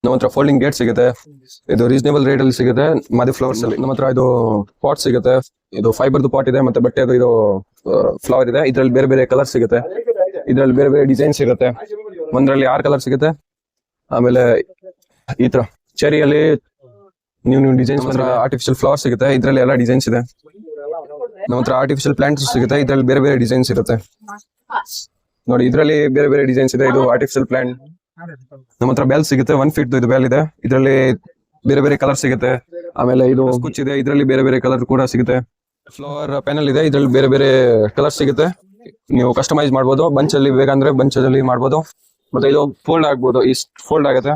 ನಮ್ಮ ಹತ್ರ folding gate ಸಿಗುತ್ತೆ. ಇದು ರೀಸನೇಬಲ್ ರೇಟ್ ಅಲ್ಲಿ ಸಿಗುತ್ತೆ ಮಾದಿ ಫ್ಲವರ್ಸ್ ಅಲ್ಲಿ. ನಮ್ಮ ಹತ್ರ ಇದು ಪಾಟ್ ಸಿಗುತ್ತೆ. ಇದು ಫೈಬರ್ದು ಪಾಟ್ ಇದೆ, ಮತ್ತೆ ಬಟ್ಟೆದು ಇದು ಫ್ಲವರ್ ಇದೆ. ಇದ್ರಲ್ಲಿ ಬೇರೆ ಬೇರೆ ಕಲರ್ ಸಿಗುತ್ತೆ, ಇದ್ರಲ್ಲಿ ಬೇರೆ ಬೇರೆ ಡಿಸೈನ್ ಸಿಗುತ್ತೆ. ಒಂದ್ರಲ್ಲಿ 6 ಕಲರ್ ಸಿಗುತ್ತೆ. ಆಮೇಲೆ ಈ ತರ ಚೆರಿಯಲ್ಲಿ ನ್ಯೂ ಡಿಸೈನ್ಸ್. ಆರ್ಟಿಫಿಷಿಯಲ್ ಫ್ಲವರ್ ಸಿಗುತ್ತೆ, ಇದ್ರಲ್ಲಿ ಎಲ್ಲ ಡಿಸೈನ್ಸ್ ಇದೆ. ನಮ್ಮ ಹತ್ರ ಆರ್ಟಿಫಿಷಿಯಲ್ ಪ್ಲಾಂಟ್ಸ್ ಸಿಗುತ್ತೆ, ಇದ್ರಲ್ಲಿ ಬೇರೆ ಬೇರೆ ಡಿಸೈನ್ಸ್ ಇರುತ್ತೆ. ನೋಡಿ, ಇದ್ರಲ್ಲಿ ಬೇರೆ ಬೇರೆ ಡಿಸೈನ್ಸ್ ಇದೆ. ಇದು ಆರ್ಟಿಫಿಷಿಯಲ್ ಪ್ಲಾಂಟ್. ನಮ್ಮ ಹತ್ರ ಬೆಲ್ ಸಿಗುತ್ತೆ, 1 ಫೀಟ್ ಇದು ಬೆಲ್ ಇದೆ. ಇದರಲ್ಲಿ ಬೇರೆ ಬೇರೆ ಕಲರ್ ಸಿಗುತ್ತೆ. ಆಮೇಲೆ ಇದು ಕುಚ್ ಇದೆ, ಇದರಲ್ಲಿ ಬೇರೆ ಬೇರೆ ಕಲರ್ ಕೂಡ ಸಿಗುತ್ತೆ. ಫ್ಲವರ್ ಪ್ಯಾನಲ್ ಇದೆ, ಇದ್ರಲ್ಲಿ ಬೇರೆ ಬೇರೆ ಕಲರ್ ಸಿಗುತ್ತೆ. ನೀವು ಕಸ್ಟಮೈಸ್ ಮಾಡ್ಬೋದು. ಬಂಚ್ ಅಲ್ಲಿ ಬೇಕಂದ್ರೆ ಬಂಚ್ ಅಲ್ಲಿ ಮಾಡ್ಬೋದು. ಮತ್ತೆ ಇದು ಫೋಲ್ಡ್ ಆಗ್ಬೋದು, ಇಷ್ಟು ಫೋಲ್ಡ್ ಆಗುತ್ತೆ,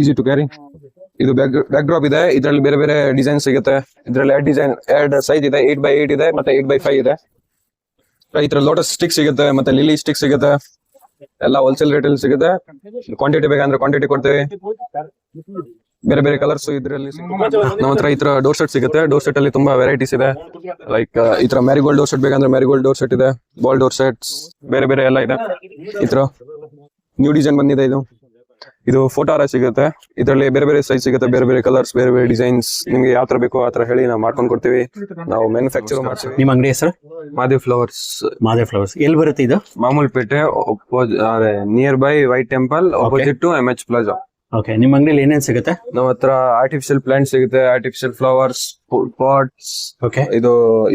ಈಸಿ ಟು ಕ್ಯಾರಿ. ಇದು ಬ್ಯಾಕ್ ಡ್ರಾಪ್ ಇದೆ, ಇದರಲ್ಲಿ ಬೇರೆ ಬೇರೆ ಡಿಸೈನ್ ಸಿಗುತ್ತೆ. ಇದರಲ್ಲಿ ಎರಡು ಸೈಜ್ ಇದೆ, 8x8 ಇದೆ, ಮತ್ತೆ 8x5 ಇದೆ. ಈ ತರ ಲೋಟಸ್ ಸ್ಟಿಕ್ ಸಿಗುತ್ತೆ, ಮತ್ತೆ ಲಿಲಿ ಸ್ಟಿಕ್ ಸಿಗುತ್ತೆ. ಎಲ್ಲ ಹೋಲ್ಸೇಲ್ ರೇಟ್ ಅಲ್ಲಿ ಸಿಗುತ್ತೆ. ಕ್ವಾಂಟಿಟಿ ಬೇಕಂದ್ರೆ ಕ್ವಾಂಟಿಟಿ ಕೊಡ್ತೀವಿ. ಬೇರೆ ಬೇರೆ ಕಲರ್ಸ್ ಇದರಲ್ಲಿ. ನಮ್ಮ ಹತ್ರ ಈ ತರ ಡೋರ್ ಸೆಟ್ ಸಿಗುತ್ತೆ. ಡೋರ್ ಸೆಟ್ ಅಲ್ಲಿ ತುಂಬಾ ವೆರೈಟೀಸ್ ಇದೆ. ಲೈಕ್ ಈ ತರ ಮ್ಯಾರಿಗೋಲ್ಡ್ ಡೋರ್ ಸೆಟ್ ಬೇಕಂದ್ರೆ ಮ್ಯಾರಿಗೋಲ್ಡ್ ಡೋರ್ ಸೆಟ್ ಇದೆ, ಬಾಲ್ ಡೋರ್ ಸೆಟ್ಸ್ ಬೇರೆ ಬೇರೆ ಎಲ್ಲ ಇದೆ. ಈ ತರ ನ್ಯೂ ಡಿಸೈನ್ ಬಂದಿದೆ. ಇದು ಫೋಟೋ ಹಾರ ಸಿಗುತ್ತೆ. ಇದರಲ್ಲಿ ಬೇರೆ ಬೇರೆ ಸೈಜ್ ಸಿಗುತ್ತೆ, ಬೇರೆ ಬೇರೆ ಕಲರ್ಸ್, ಬೇರೆ ಬೇರೆ ಡಿಸೈನ್ಸ್. ನಿಮ್ಗೆ ಯಾವ ತರ ಬೇಕೋ ಆ ತರ ಹೇಳಿ ನಾವು ಮಾಡ್ಕೊಂಡು ಕೊಡ್ತೀವಿ. ನಾವು ಮ್ಯಾನುಫ್ಯಾಕ್ಚರ್ ಮಾಡ್ತೀವಿ. ನಿಮ್ಮ ಅಂಗಡಿ ಹೆಸರು? ಮಾದೇವ್ ಫ್ಲವರ್ಸ್. ಮಾದೇವ್ ಫ್ಲವರ್ಸ್ ಎಲ್ಲಿ ಬರುತ್ತೆ ಇದು? Mamulpet, near by white temple, opposite to MH plaza. Okay, ನಿಮ್ಮ ಅಂಗಡಿಯಲ್ಲಿ ಏನೇನ್ ಸಿಗುತ್ತೆ? ನಮ್ಮ ಹತ್ರ ಆರ್ಟಿಫಿಷಿಯಲ್ ಪ್ಲಾಂಟ್ ಸಿಗುತ್ತೆ, ಆರ್ಟಿಫಿಷಿಯಲ್ ಫ್ಲವರ್ಸ್, ಪಾಟ್ಸ್. ಓಕೆ, ಇದು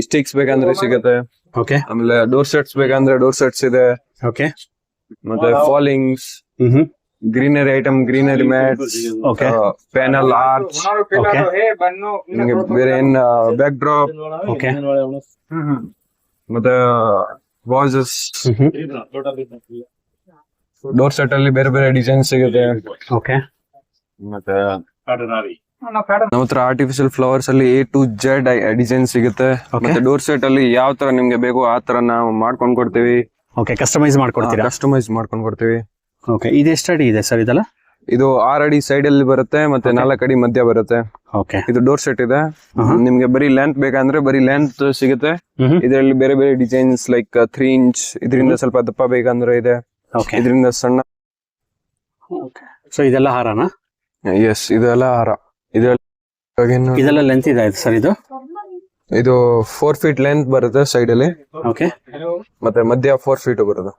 ಸ್ಟಿಕ್ಸ್ ಬೇಕಂದ್ರೆ ಸಿಗುತ್ತೆ. ಓಕೆ, ಆಮೇಲೆ ಡೋರ್ ಸೆಟ್ಸ್ ಬೇಕಂದ್ರೆ ಡೋರ್ ಸೆಟ್ಸ್ ಇದೆ. ಓಕೆ, ಮತ್ತೆ fallings, greenery item, greenery mats, panel arch, ಬೇರೆ ಏನ್ ಬ್ಯಾಕ್ ಡ್ರಾಪ್, ಓಕೆ, ಮತ್ತೆ ವಾಸಸ್. ಡೋರ್ ಸೆಟ್ ಅಲ್ಲಿ ಬೇರೆ ಬೇರೆ ಡಿಸೈನ್ ಸಿಗುತ್ತೆ. ಓಕೆ, ಮತ್ತೆ ನಮ್ಮ ಹತ್ರ ಆರ್ಟಿಫಿಷಿಯಲ್ ಫ್ಲವರ್ಸ್ ಅಲ್ಲಿ A to Z ಡಿಸೈನ್ ಸಿಗುತ್ತೆ. ಮತ್ತೆ ಡೋರ್ ಸೆಟ್ ಅಲ್ಲಿ ಯಾವ ತರ ನಿಮ್ಗೆ ಬೇಕು ಆ ತರ ನಾವು ಮಾಡ್ಕೊಂಡ್ ಕೊಡ್ತೀವಿ. ಓಕೆ, ಕಸ್ಟಮೈಸ್ ಮಾಡ್ಕೊಡ್ತೀರಾ? ಕಸ್ಟಮೈಸ್ ಮಾಡ್ಕೊಂಡ್ ಕೊಡ್ತೀವಿ. ಓಕೆ, ಇದು ಎಷ್ಟು ಅಡಿ ಇದೆ ಸರ್ ಇದೆಲ್ಲ? ಇದು 6 ಅಡಿ ಸೈಡ್ ಅಲ್ಲಿ ಬರುತ್ತೆ, ಮತ್ತೆ 4 ಅಡಿ ಮಧ್ಯ ಬರುತ್ತೆ. ಓಕೆ, ಇದು ಡೋರ್ ಸೆಟ್ ಇದೆ. ನಿಮ್ಗೆ ಬರೀ ಲೆಂತ್ ಬೇಕಂದ್ರೆ ಬರೀ ಲೆಂತ್ ಸಿಗುತ್ತೆ. ಇದರಲ್ಲಿ ಬೇರೆ ಬೇರೆ ಡಿಸೈನ್ಸ್ ಲೈಕ್ 3 ಇಂಚ್, ಇದರಿಂದ ಸ್ವಲ್ಪ ದಪ್ಪ ಬೇಕಂದ್ರೆ ಇದೆ, ಇದರಿಂದ ಸಣ್ಣ. ಸೊ ಇದೆಲ್ಲ ಹಾರನಾ? ಎಸ್, ಇದೆಲ್ಲ ಹಾರ. ಇದೆಲ್ಲ ಲೆಂತ್ ಇದೆ ಸರ್ ಇದು? ಇದು 4 ಫೀಟ್ ಲೆಂತ್ ಬರುತ್ತೆ ಸೈಡ್ ಅಲ್ಲಿ. ಓಕೆ, ಮತ್ತೆ ಮಧ್ಯ 4 ಫೀಟ್ ಬರುತ್ತೆ.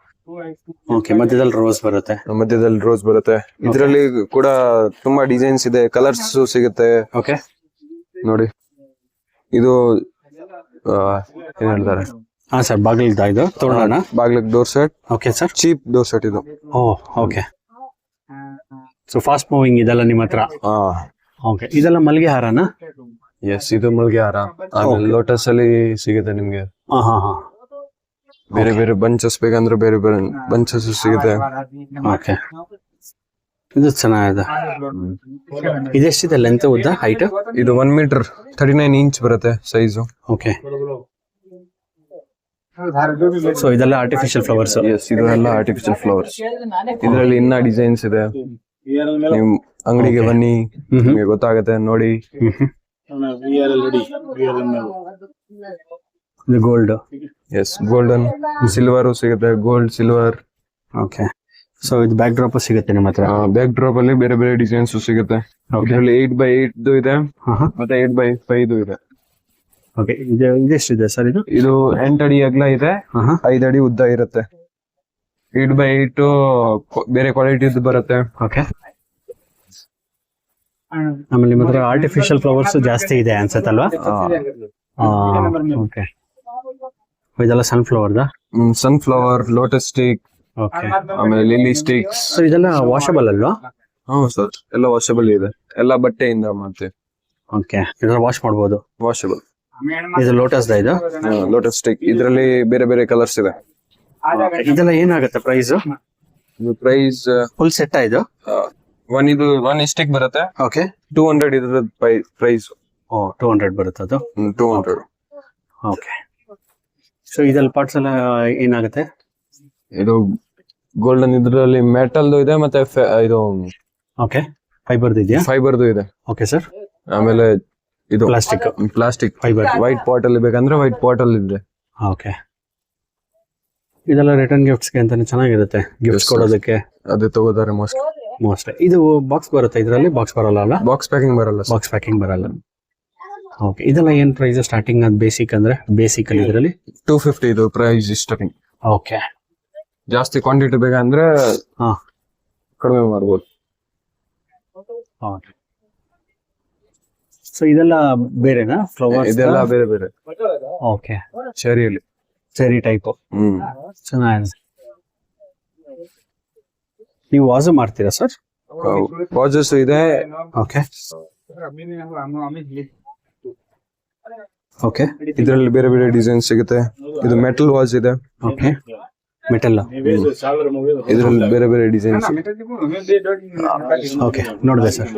ಓಕೆ, ಮಧ್ಯದಲ್ಲಿ ರೋಸ್ ಬರುತ್ತೆ. ಮಧ್ಯದಲ್ಲಿ ರೋಸ್ ಬರುತ್ತೆ. ಇದರಲ್ಲಿ ಕೂಡ ತುಂಬಾ ಡಿಸೈನ್ಸ್ ಇದೆ, ಕಲರ್ಸ್ ಸಿಗುತ್ತೆ. ಓಕೆ, ನೋಡಿ, ಇದು ಏನ್ ಹೇಳ್ತಾರೆ? ಹಾ ಸರ್, ಬಾಗಿಲಿದ ಇದು ತೋರಣ, ಬಾಗಿಲಿಗೆ door set. Okay sir, cheap door set ಇದು. ಓಕೆ, ಸೊ ಫಾಸ್ಟ್ ಮೂವಿಂಗ್ ಇದೆಲ್ಲ ನಿಮ್ಮ ಹತ್ರ? ಓಕೆ, ಇದೆಲ್ಲ ಮಲ್ಲಿಗೆ ಹಾರನಾ? ಎಸ್, ಇದು ಮಲ್ಲಿಗೆ ಹಾರ. ಆಮೇಲೆ ಲೋಟಸ್ ಅಲ್ಲಿ ಸಿಗುತ್ತೆ ನಿಮ್ಗೆ. ಬೇರೆ ಬೇರೆ ಬಂಚಸ್ ಬೇಕಂದ್ರೆ ಬೇರೆ ಬೇರೆ ಬಂಚಸ್ ಸಿಗುತ್ತೆ. ಓಕೆ, ಇದು ಚೆನ್ನಾಗಿದೆ. ಇದೆಷ್ಟಿದೆ ಲೆಂತ್, ಉದ್ದ, ಹೈಟ್? ಇದು 1 ಮೀಟರ್ 39 ಇಂಚ್ ಬರುತ್ತೆ ಸೈಜು. ಓಕೆ, ಸೊ ಇದೆಲ್ಲ ಆರ್ಟಿಫಿಷಿಯಲ್ ಫ್ಲವರ್ಸ್? ಎಸ್, ಇದು ಎಲ್ಲ ಆರ್ಟಿಫಿಷಿಯಲ್ ಫ್ಲವರ್ಸ್. ಇದರಲ್ಲಿ ಇನ್ನ ಡಿಸೈನ್ಸ್ ಇದೆ. ನೀವು ಅಂಗಡಿಗೆ ಬನ್ನಿ, ನಿಮಗೆ ಗೊತ್ತಾಗುತ್ತೆ, ನೋಡಿ. ಗೋಲ್ಡ್? ಎಸ್, ಗೋಲ್ಡನ್, ಸಿಲ್ವರ್ ಸಿಗುತ್ತೆ, ಗೋಲ್ಡ್, ಸಿಲ್ವರ್. ಓಕೆ, ಸೊ ಇದು ಬ್ಯಾಕ್ ಡ್ರಾಪ್ ಸಿಗುತ್ತೆ ನಿಮ್ಮ ಹತ್ರ? ಬ್ಯಾಕ್ ಡ್ರಾಪ್ ಅಲ್ಲಿ ಬೇರೆ ಬೇರೆ ಡಿಸೈನ್ಸ್ ಸಿಗುತ್ತೆ. ಇದರಲ್ಲಿ 8x8 ಇದೆ, ಮತ್ತೆ 8x5 ಇದೆ. ಓಕೆ, ಇದೆಷ್ಟಿದೆ ಸರ್ ಇದು? ಇದು 8 ಅಡಿ ಅಗಲ ಇದೆ, 5 ಅಡಿ ಉದ್ದ ಇರುತ್ತೆ. 8x8 ಬೇರೆ ಕ್ವಾಲಿಟಿದು ಬರುತ್ತೆ. ಓಕೆ, ಆಮೇಲೆ ನಿಮ್ಮ ಹತ್ರ ಆರ್ಟಿಫಿಷಿಯಲ್ ಫ್ಲವರ್ಸ್ ಜಾಸ್ತಿ ಇದೆ ಅನ್ಸತ್ತಲ್ವಾ? ಓಕೆ, ಇದೆಲ್ಲ ಸನ್ಫ್ಲವರ್ದ? ಸನ್ಫ್ಲವರ್, ಲೋಟಸ್ ಸ್ಟಿಕ್, ಆಮೇಲೆ ಲಿಲಿ ಸ್ಟಿಕ್ಸ್. ಸೊ ಇದೆಲ್ಲ ವಾಷಬಲ್ ಅಲ್ವಾ? ಸರ್, ಎಲ್ಲ ವಾಷಬಲ್ ಇದೆ, ಎಲ್ಲ ಬಟ್ಟೆಯಿಂದ ಮಾಡ್ತೀವಿ. ಓಕೆ, ಇದೆಲ್ಲ ವಾಶ್ ಮಾಡಬಹುದು? ವಾಷಬಲ್. ಇದು ಲೋಟಸ್ ಇದು? Lotus stick. ಇದರಲ್ಲಿ ಬೇರೆ ಬೇರೆ ಕಲರ್ಸ್ ಇದೆ. ಇದೆಲ್ಲ ಏನಾಗುತ್ತೆ ಪ್ರೈಸ್? ಇದು ಪ್ರೈಸ್ ಫುಲ್ ಸೆಟ್ ಇದು? ಇದು 1 ಸ್ಟಿಕ್ ಬರುತ್ತೆ. ಓಕೆ, 200 ಇದ್ರ ಪ್ರೈಸ್. 200 ಬರುತ್ತೆ ಅದು? 200. ಓಕೆ, ಸೊ ಇದೆಲ್ಲ ಪಾರ್ಟ್ಸ್ ಎಲ್ಲ ಏನಾಗುತ್ತೆ? ಇದು ಗೋಲ್ಡನ್, ಇದರಲ್ಲಿ ಮೆಟಲ್ದು ಇದೆ, ಮತ್ತೆ ಇದು ಓಕೆ, ಫೈಬರ್ದು ಇದೆಯಾ? ಫೈಬರ್ದು ಇದೆ. ಓಕೆ ಸರ್, ಆಮೇಲೆ ಇದು ಪ್ಲಾಸ್ಟಿಕ್ ಫೈಬರ್. ವೈಟ್ ಪಾಟ್ ಅಲ್ಲಿ ಬೇಕಂದ್ರೆ ವೈಟ್ ಪಾಟ್ ಅಲ್ಲಿ ಇದೆ. ಓಕೆ, ಇದೆಲ್ಲ ರಿಟರ್ನ್ ಗಿಫ್ಟ್ಸ್ಗೆ ಅಂತಾನೆ ಚೆನ್ನಾಗಿರುತ್ತೆ, ಗಿಫ್ಟ್ಸ್ ಕೊಡೋದಕ್ಕೆ. ಅದೇ ತಗೋತಾರೆ ಮೋಸ್ಟ್. ಮೋಸ್ಟ್ ಇದು ಬಾಕ್ಸ್ ಬರುತ್ತೆ, ಇದರಲ್ಲಿ ಬಾಕ್ಸ್ ಬರಲ್ಲ ಅಲ್ಲ? ಬಾಕ್ಸ್ ಪ್ಯಾಕಿಂಗ್ ಬರಲ್ಲ ಸರ್. ಬಾಕ್ಸ್ ಪ್ಯಾಕಿಂಗ್ ಬರಲ್ಲ. ಓಕೆ, ಇದೆಲ್ಲ ಏನ್ ಪ್ರೈಸ್ ಸ್ಟಾರ್ಟಿಂಗ್? ಅದು ಬೇಸಿಕ್ ಅಂದ್ರೆ ಬೇಸಿಕ್ ಅಲ್ಲಿ ಇದರಲ್ಲಿ 250 ಇದು ಪ್ರೈಸ್ ಸ್ಟಾರ್ಟಿಂಗ್. ಓಕೆ, ಜಾಸ್ತಿ ಕ್ವಾಂಟಿಟಿ ಬೇಕಂದ್ರೆ ಹಾ ಕಡಿಮೆ ಮಾಡ್ಬೋದು. ಓಕೆ. ಸೊ ಇದೆಲ್ಲ ಬೇರೆನಾ ಫ್ಲವರ್ಸ್? ಇದೆಲ್ಲ ಬೇರೆ ಬೇರೆ ಓಕೆ, ಚೆರಿಯಲ್ಲಿ. Cherry type. ಚೆನ್ನಾಗಿದೆ. ನೀವು ವಾಸು ಮಾಡ್ತೀರಾ ಸರ್? ವಾಜಸ್ ಇದೆ. ಓಕೆ ಓಕೆ, ಇದರಲ್ಲಿ ಬೇರೆ ಬೇರೆ ಡಿಸೈನ್ ಸಿಗುತ್ತೆ. ಇದು ಮೆಟಲ್ ವಾಜ್ ಇದೆ. Okay, metal. ಇದರಲ್ಲಿ ಬೇರೆ ಬೇರೆ ಡಿಸೈನ್ಸ್. ಓಕೆ, ನೋಡಿದೆ ಸರ್.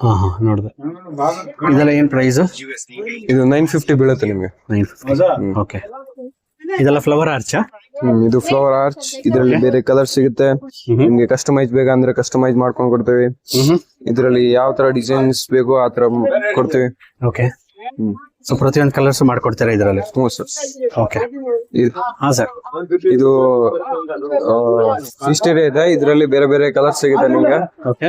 ಹಾ ಹಾ, ನೋಡಿದೆ. ಇದೆಲ್ಲ ಏನ್ ಪ್ರೈಸ್? ಇದು 950 ಬೀಳುತ್ತೆ ನಿಮ್ಗೆ. 950. ಓಕೆ, ಇದೆಲ್ಲ ಫ್ಲವರ್ ಆರ್ಚಾ? ಇದು ಫ್ಲವರ್ ಆರ್ಚ್. ಇದರಲ್ಲಿ ಬೇರೆ ಕಲರ್ ಸಿಗುತ್ತೆ. ನಿಮ್ಗೆ ಕಸ್ಟಮೈಸ್ ಬೇಕಂದ್ರೆ ಕಸ್ಟಮೈಸ್ ಮಾಡ್ಕೊಂಡು ಕೊಡ್ತೇವೆ. ಇದರಲ್ಲಿ ಯಾವ ತರ ಡಿಸೈನ್ಸ್ ಬೇಕು ಆ ತರ ಕೊಡ್ತೇವೆ. ಓಕೆ, ಸೊ ಪ್ರತಿಯೊಂದು ಕಲರ್ಸ್ ಮಾಡ್ಕೊಡ್ತೀರಾ ಇದರಲ್ಲಿ? ಹ್ಞೂ ಸರ್. ಓಕೆ, ಹಾ ಸರ್. ಇದು ಫಿಸ್ಟೇರಿಯಾ ಇದೆ. ಇದರಲ್ಲಿ ಬೇರೆ ಬೇರೆ ಕಲರ್ಸ್ ಸಿಗುತ್ತೆ ನಿಮ್ಗೆ. ಓಕೆ,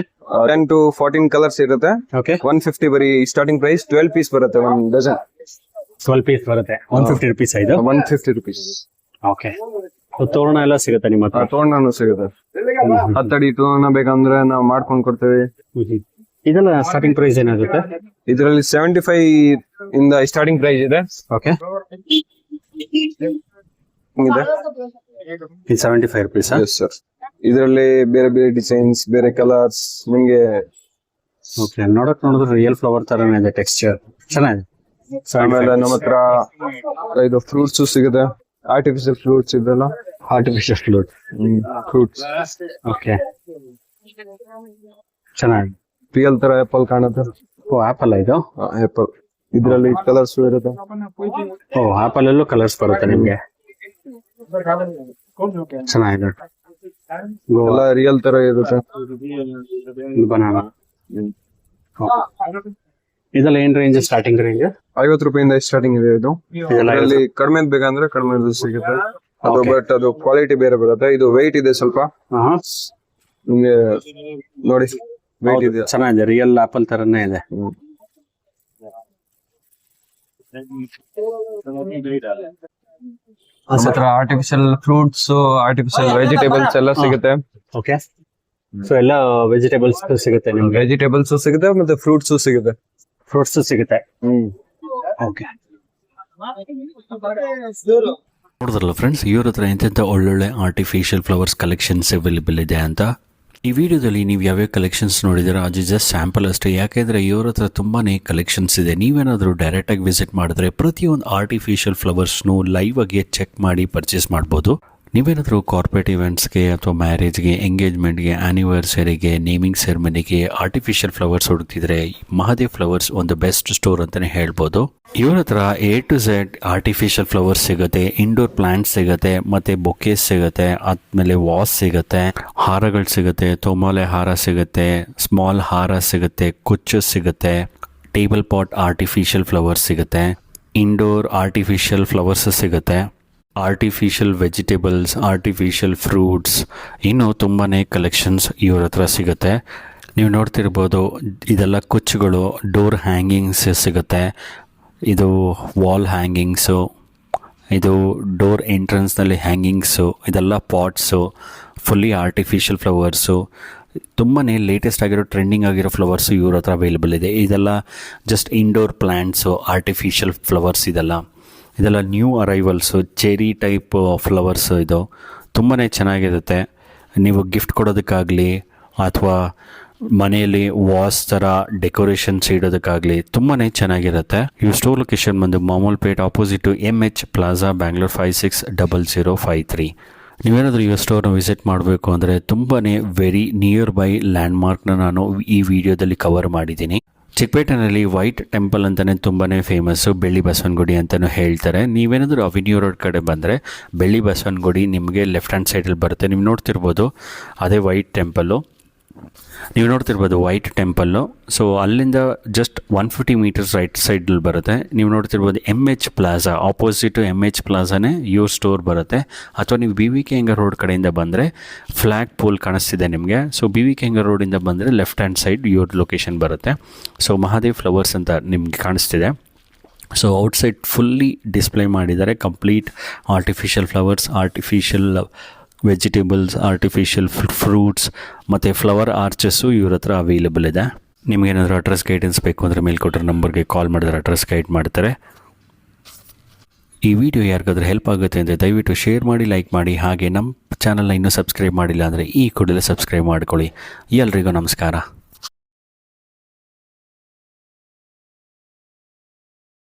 10 to 14 ಕಲರ್ಸ್ ಇರುತ್ತೆ. ಓಕೆ, 150 ಬರೀ ಸ್ಟಾರ್ಟಿಂಗ್ ಪ್ರೈಸ್. 12 ಪೀಸ್ ಬರುತ್ತೆ ಒಂದು ಡಜನ್. 12 ಪೀಸ್ ಬರುತ್ತೆ. 150 rupees ಇದು. 150 rupees. ಓಕೆ, ತೋರಣ ಎಲ್ಲ ಸಿಗುತ್ತೆ ನಿಮ್ಮ ಹತ್ರ? ತೋರಣನು ಸಿಗುತ್ತೆ. 10 ಅಡಿ ತೋರಣ ಬೇಕಂದ್ರೆ ನಾವು ಮಾಡ್ಕೊಂಡು ಕೊಡ್ತೇವೆ. ಇದೆಲ್ಲ ಸ್ಟಾರ್ಟಿಂಗ್ ಪ್ರೈಸ್ ಏನಾಗುತ್ತೆ? ಇದರಲ್ಲಿ 75 ಇಂದ ಸ್ಟಾರ್ಟಿಂಗ್ ಪ್ರೈಸ್ ಇದೆ. ಓಕೆ, ಇದೆ. ಇದು 75 rupees. Yes, sir. ಇದರಲ್ಲಿ ಬೇರೆ ಬೇರೆ ಡಿಸೈನ್ಸ್, ಬೇರೆ ಕಲರ್ಸ್ ನಿಮ್ಗೆ. ಓಕೆ, ನೋಡಿದ್ರೆ ರಿಯಲ್ ಫ್ಲವರ್ ತರನೇ ಇದೆ ಟೆಕ್ಸ್ಚರ್. ಚೆನ್ನಾಗಿದೆ. ಆಮೇಲೆ ನಮ್ಮ ಹತ್ರ ಇದು ಫ್ರೂಟ್ಸ್ ಸಿಗುತ್ತೆ. ಆರ್ಟಿಫಿಷಿಯಲ್ ಫ್ರೂಟ್ಸ್ ಇದೆಲ್ಲ. Artificial flute fruits. ಓಕೆ, ಚೆನ್ನಾಗಿ ರಿಯಲ್ ತರ ಆಪಲ್ ಕಾಣುತ್ತೆ. ಓ, ಆಪಲ್ ಇದು? ಆಪಲ್. ಇದರಲ್ಲಿ ಕಲರ್ಸ್ ಇರುತ್ತೆ. ಓ, ಆಪಲ್ ಅಲ್ಲೂ ಕಲರ್ಸ್ ಬರುತ್ತೆ ನಿಮ್ಗೆ. ಚೆನ್ನಾಗಿದೆ. ಎಲ್ಲ ರಿಯಲ್ ತರ ಇರುತ್ತೆ. ಬನಾನಾ. ಇದೆಲ್ಲ ಏನ್ ರೇಂಜ್? ಸ್ಟಾರ್ಟಿಂಗ್ ರೇಂಜ್ 50 ರೂಪಾಯಿಂದ ಸ್ಟಾರ್ಟಿಂಗ್ ಇದೆ. ಇದು ಇದರಲ್ಲಿ ಕಡಿಮೆ ಬೇಕಂದ್ರೆ ಕಡಿಮೆ ಸಿಗುತ್ತೆ. ಅದು ಬಟ್ ಅದು ಕ್ವಾಲಿಟಿ ಬೇರೆ ಬರುತ್ತೆ. ಇದು ವೆಯ್ಟ್ ಇದೆ ಸ್ವಲ್ಪ. ನಿಮ್ಗೆ ನೋಡಿ ವೆಯ್ಟ್ ಇದೆ. ಚೆನ್ನಾಗಿದೆ, ರಿಯಲ್ ಆಪಲ್ ತರನೇ ಇದೆ. ಹತ್ರ ಆರ್ಟಿಫಿಷಿಯಲ್ ಫ್ರೂಟ್ಸ್, ಆರ್ಟಿಫಿಷಿಯಲ್ ವೆಜಿಟೇಬಲ್ಸ್ ಎಲ್ಲ ಸಿಗುತ್ತೆ. ಓಕೆ, ಸೊ ಎಲ್ಲ ವೆಜಿಟೇಬಲ್ಸ್ ಸಿಗುತ್ತೆ ನಿಮ್ಗೆ? ವೆಜಿಟೇಬಲ್ಸ್ ಸಿಗುತ್ತೆ ಮತ್ತೆ ಫ್ರೂಟ್ಸ್ ಸಿಗುತ್ತೆ. ಫ್ರೂಟ್ಸ್ ಸಿಗುತ್ತೆ. ಓಕೆ, ನೋಡಿದ್ರಲ್ಲ ಫ್ರೆಂಡ್ಸ್, ಇವ್ರ ಹತ್ರ ಎಂತೆಂಥ ಒಳ್ಳೊಳ್ಳೆ ಆರ್ಟಿಫಿಷಿಯಲ್ ಫ್ಲವರ್ಸ್ ಕಲೆಕ್ಷನ್ಸ್ ಅವೈಲೇಬಲ್ ಇದೆ ಅಂತ. ಈ ವಿಡಿಯೋದಲ್ಲಿ ನೀವು ಯಾವ್ಯಾವ ಕಲೆಕ್ಷನ್ಸ್ ನೋಡಿದ್ದೀರಾ ಅದು ಜಸ್ಟ್ ಸ್ಯಾಂಪಲ್ ಅಷ್ಟೇ. ಯಾಕೆಂದರೆ ಇವ್ರ ಹತ್ರ ತುಂಬಾ ಕಲೆಕ್ಷನ್ಸ್ ಇದೆ. ನೀವೇನಾದರೂ ಡೈರೆಕ್ಟಾಗಿ ವಿಸಿಟ್ ಮಾಡಿದ್ರೆ ಪ್ರತಿಯೊಂದು ಆರ್ಟಿಫಿಷಿಯಲ್ ಫ್ಲವರ್ಸ್ನು ಲೈವ್ ಆಗಿ ಚೆಕ್ ಮಾಡಿ ಪರ್ಚೇಸ್ ಮಾಡ್ಬೋದು. ನೀವೇನಾದರೂ ಕಾರ್ಪೊರೇಟ್ ಇವೆಂಟ್ಸ್ಗೆ ಅಥವಾ ಮ್ಯಾರೇಜ್ಗೆ, ಎಂಗೇಜ್ಮೆಂಟ್ಗೆ, ಆ್ಯನಿವರ್ಸರಿಗೆ, ನೇಮಿಂಗ್ ಸೆರೆಮನಿಗೆ ಆರ್ಟಿಫಿಷಿಯಲ್ ಫ್ಲವರ್ಸ್ ಹುಡುಕ್ತಿದ್ರೆ ಮಹಾದೇವ್ ಫ್ಲವರ್ಸ್ ಒಂದು ಬೆಸ್ಟ್ ಸ್ಟೋರ್ ಅಂತಲೇ ಹೇಳ್ಬೋದು. ಇವ್ರ ಹತ್ರ A to Z artificial flowers ಸಿಗುತ್ತೆ, ಇಂಡೋರ್ ಪ್ಲಾಂಟ್ಸ್ ಸಿಗುತ್ತೆ, ಮತ್ತು ಬೊಕೇಸ್ ಸಿಗುತ್ತೆ, ಆದಮೇಲೆ ವಾಸ್ ಸಿಗುತ್ತೆ, ಹಾರಗಳು ಸಿಗುತ್ತೆ, ತೊಮಾಲೆ ಹಾರ ಸಿಗುತ್ತೆ, ಸ್ಮಾಲ್ ಹಾರ ಸಿಗುತ್ತೆ, ಕುಚ್ಚು ಸಿಗುತ್ತೆ, ಟೇಬಲ್ ಪಾಟ್ ಆರ್ಟಿಫಿಷಿಯಲ್ ಫ್ಲವರ್ಸ್ ಸಿಗುತ್ತೆ, ಇಂಡೋರ್ ಆರ್ಟಿಫಿಷಿಯಲ್ ಫ್ಲವರ್ಸ್ ಸಿಗುತ್ತೆ, ಆರ್ಟಿಫಿಷಿಯಲ್ ವೆಜಿಟೇಬಲ್ಸ್, ಆರ್ಟಿಫಿಷಿಯಲ್ ಫ್ರೂಟ್ಸ್, ಇನ್ನೂ ತುಂಬಾ ಕಲೆಕ್ಷನ್ಸ್ ಇವ್ರ ಹತ್ರ ಸಿಗುತ್ತೆ. ನೀವು ನೋಡ್ತಿರ್ಬೋದು ಇದೆಲ್ಲ ಕುಚ್ಚುಗಳು, ಡೋರ್ ಹ್ಯಾಂಗಿಂಗ್ಸ್ ಸಿಗುತ್ತೆ, ಇದು ವಾಲ್ ಹ್ಯಾಂಗಿಂಗ್ಸು, ಇದು ಡೋರ್ ಎಂಟ್ರೆನ್ಸ್ನಲ್ಲಿ ಹ್ಯಾಂಗಿಂಗ್ಸು, ಇದೆಲ್ಲ ಪಾಟ್ಸು, ಫುಲ್ಲಿ ಆರ್ಟಿಫಿಷಿಯಲ್ ಫ್ಲವರ್ಸು, ತುಂಬಾ ಲೇಟೆಸ್ಟ್ ಆಗಿರೋ ಟ್ರೆಂಡಿಂಗ್ ಆಗಿರೋ ಫ್ಲವರ್ಸು ಇವ್ರ ಹತ್ರ ಅವೈಲೇಬಲ್ ಇದೆ. ಇದೆಲ್ಲ just indoor plants, artificial flowers ಇದೆಲ್ಲ new arrivals, cherry type flowers. ಇದು ತುಂಬಾ ಚೆನ್ನಾಗಿರುತ್ತೆ. ನೀವು ಗಿಫ್ಟ್ ಕೊಡೋದಕ್ಕಾಗಲಿ ಅಥವಾ ಮನೆಯಲ್ಲಿ ವಾಸ್ ಥರ ಡೆಕೋರೇಷನ್ಸ್ ಇಡೋದಕ್ಕಾಗಲಿ ತುಂಬಾ ಚೆನ್ನಾಗಿರುತ್ತೆ. ಇವು ಸ್ಟೋರ್ ಲೊಕೇಶನ್ ಬಂದು ಮಾಮೂಲ್ಪೇಟ್ ಆಪೋಸಿಟ್ MH ಪ್ಲಾಜಾ, ಬ್ಯಾಂಗ್ಳೂರ್ 560053. ನೀವೇನಾದರೂ ಈ ಸ್ಟೋರ್ನ ವಿಸಿಟ್ ಮಾಡಬೇಕು ಅಂದರೆ ತುಂಬಾ ವೆರಿ ನಿಯರ್ ಬೈ ಲ್ಯಾಂಡ್ಮಾರ್ಕ್ನ ನಾನು ಈ ವಿಡಿಯೋದಲ್ಲಿ ಕವರ್ ಮಾಡಿದ್ದೀನಿ. ಚಿಕ್ಕಪೇಟೆನಲ್ಲಿ ವೈಟ್ ಟೆಂಪಲ್ ಅಂತಲೇ ತುಂಬಾ ಫೇಮಸ್ಸು, ಬೆಳ್ಳಿ ಬಸವನಗುಡಿ ಅಂತಲೂ ಹೇಳ್ತಾರೆ. ನೀವೇನಾದರೂ ಅವಿನ್ಯೂ ರೋಡ್ ಕಡೆ ಬಂದರೆ ಬೆಳ್ಳಿ ಬಸವನಗುಡಿ ನಿಮಗೆ ಲೆಫ್ಟ್ ಹ್ಯಾಂಡ್ ಸೈಡಲ್ಲಿ ಬರುತ್ತೆ. ನೀವು ನೋಡ್ತಿರ್ಬೋದು ಅದೇ ವೈಟ್ ಟೆಂಪಲ್ಲು. ನೀವು ನೋಡ್ತಿರ್ಬೋದು ವೈಟ್ ಟೆಂಪಲ್ಲು. ಸೊ ಅಲ್ಲಿಂದ ಜಸ್ಟ್ 150 ಮೀಟರ್ಸ್ ರೈಟ್ ಸೈಡಲ್ಲಿ ಬರುತ್ತೆ. ನೀವು ನೋಡ್ತಿರ್ಬೋದು MH ಪ್ಲಾಜಾ, ಆಪೋಸಿಟು MH ಪ್ಲಾಜಾನೇ ಯೋರ್ ಸ್ಟೋರ್ ಬರುತ್ತೆ. ಅಥವಾ ನೀವು BVK ಹೆಂಗರ್ ರೋಡ್ ಕಡೆಯಿಂದ ಬಂದರೆ ಫ್ಲ್ಯಾಗ್ ಪೋಲ್ ಕಾಣಿಸ್ತಿದೆ ನಿಮಗೆ. ಸೊ BVK ಹೆಂಗರ್ ರೋಡಿಂದ ಬಂದರೆ left hand side your location ಬರುತ್ತೆ. ಸೊ ಮಹಾದೇವ್ ಫ್ಲವರ್ಸ್ ಅಂತ ನಿಮ್ಗೆ ಕಾಣಿಸ್ತಿದೆ. ಸೊ ಔಟ್ಸೈಡ್ ಫುಲ್ಲಿ ಡಿಸ್ಪ್ಲೇ ಮಾಡಿದ್ದಾರೆ. Complete artificial flowers, artificial vegetables, artificial fruits ಮತ್ತು ಫ್ಲವರ್ ಆರ್ಚಸ್ಸು ಇವ್ರ ಹತ್ರ ಅವೈಲೇಬಲ್ ಇದೆ. ನಿಮಗೇನಾದರೂ ಅಡ್ರೆಸ್ ಗೈಡೆನ್ಸ್ ಬೇಕು ಅಂದರೆ ಮೇಲ್ಕೊಟ್ಟಿರೋ ನಂಬರ್ಗೆ ಕಾಲ್ ಮಾಡಿದ್ರೆ ಅಡ್ರೆಸ್ ಗೈಡ್ ಮಾಡ್ತಾರೆ. ಈ ವಿಡಿಯೋ ಯಾರಿಗಾದ್ರೂ ಹೆಲ್ಪ್ ಆಗುತ್ತೆ ಅಂದರೆ ದಯವಿಟ್ಟು ಶೇರ್ ಮಾಡಿ, ಲೈಕ್ ಮಾಡಿ. ಹಾಗೆ ನಮ್ಮ ಚಾನಲ್ನ ಇನ್ನೂ ಸಬ್ಸ್ಕ್ರೈಬ್ ಮಾಡಿಲ್ಲ ಅಂದರೆ ಈ ಕೂಡಲೇ ಸಬ್ಸ್ಕ್ರೈಬ್ ಮಾಡ್ಕೊಳ್ಳಿ. ಎಲ್ರಿಗೂ ನಮಸ್ಕಾರ.